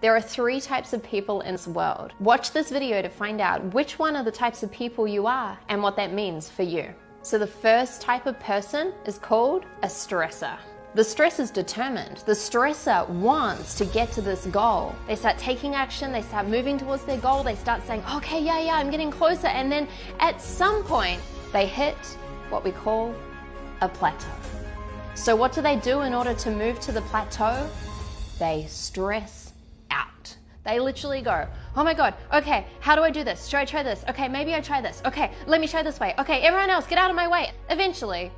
There are 3 types of people in this world. Watch this video to find out which one of the types of people you are and what that means for you. So the first type of person is called a stressor. The stressor is determined. The stressor wants to get to this goal. They start taking action, they start moving towards their goal, they start saying, okay, yeah, I'm getting closer. And then at some point, they hit what we call a plateau. So what do they do in order to move to the plateau? They stress out. They literally go, oh my God, okay, how do I do this? Should I try this? Okay, maybe I try this. Okay, let me try this way. Okay, everyone else, get out of my way. Eventually,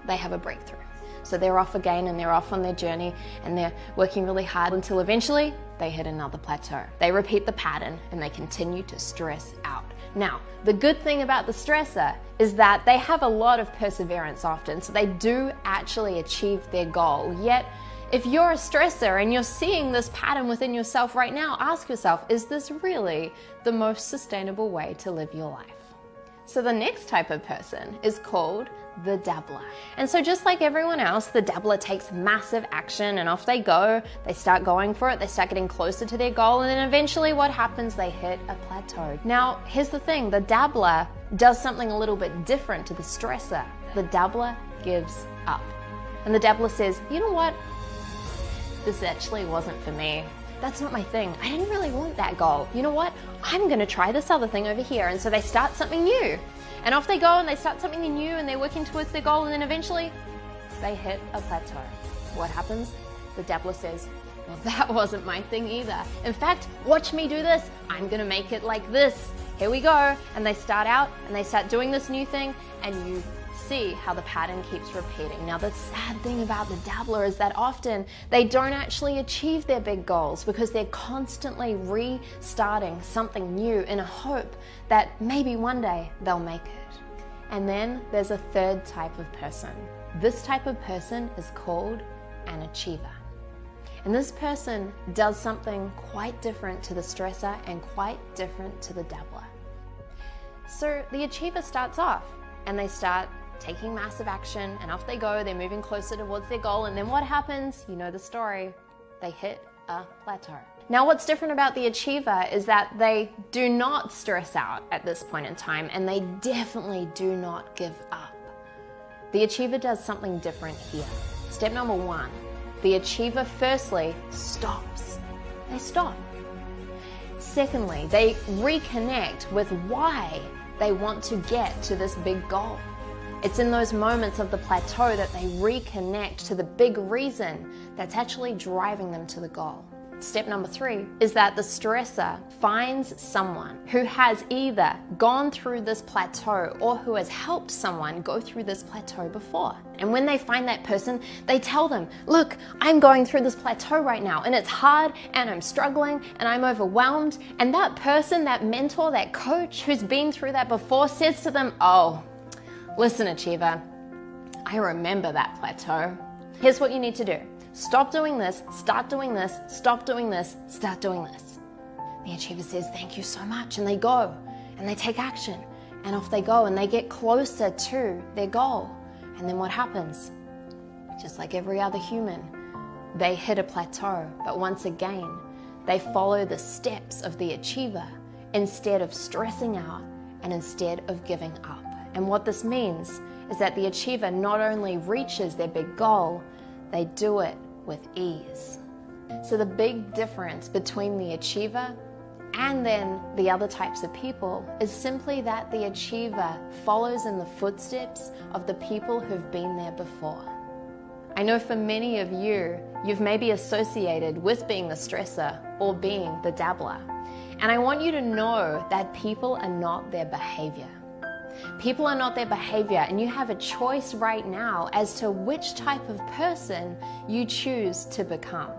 they have a breakthrough. So they're off again and they're off on their journey and they're working really hard until eventually they hit another plateau. They repeat the pattern and they continue to stress out. Now, the good thing about the stressor is that they have a lot of perseverance often, so they do actually achieve their goal. Yet, if you're a stressor and you're seeing this pattern within yourself right now, ask yourself, is this really the most sustainable way to live your life? So the next type of person is called the dabbler. And so just like everyone else, the dabbler takes massive action and off they go. They start going for it. They start getting closer to their goal. And then eventually what happens? They hit a plateau. Now, here's the thing. The dabbler does something a little bit different to the stressor. The dabbler gives up. And the dabbler says, you know what? This actually wasn't for me. That's not my thing. I didn't really want that goal. You know what? I'm going to try this other thing over here. And so they start something new. And off they go and they start something new and they're working towards their goal and then eventually they hit a plateau. What happens? The dabbler says, well, that wasn't my thing either. In fact, watch me do this. I'm going to make it like this. Here we go. And they start out and they start doing this new thing and you see how the pattern keeps repeating. Now, the sad thing about the dabbler is that often they don't actually achieve their big goals because they're constantly restarting something new in a hope that maybe one day they'll make it. And then there's a third type of person. This type of person is called an achiever. And this person does something quite different to the stressor and quite different to the dabbler. So the achiever starts off and they start taking massive action and off they go, they're moving closer towards their goal, and then what happens? You know the story. They hit a plateau. Now what's different about the achiever is that they do not stress out at this point in time and they definitely do not give up. The achiever does something different here. Step number 1, the achiever firstly stops. They stop. Secondly, they reconnect with why they want to get to this big goal. It's in those moments of the plateau that they reconnect to the big reason that's actually driving them to the goal. Step number 3 is that the stressor finds someone who has either gone through this plateau or who has helped someone go through this plateau before. And when they find that person, they tell them, look, I'm going through this plateau right now and it's hard and I'm struggling and I'm overwhelmed. And that person, that mentor, that coach who's been through that before says to them, oh, listen, achiever, I remember that plateau. Here's what you need to do. Stop doing this, start doing this, stop doing this, start doing this. The achiever says, thank you so much. And they go and they take action and off they go and they get closer to their goal. And then what happens? Just like every other human, they hit a plateau. But once again, they follow the steps of the achiever instead of stressing out and instead of giving up. And what this means is that the achiever not only reaches their big goal, they do it with ease. So the big difference between the achiever and then the other types of people is simply that the achiever follows in the footsteps of the people who've been there before. I know for many of you, you've maybe associated with being the stressor or being the dabbler. And I want you to know that people are not their behavior. People are not their behavior, and you have a choice right now as to which type of person you choose to become.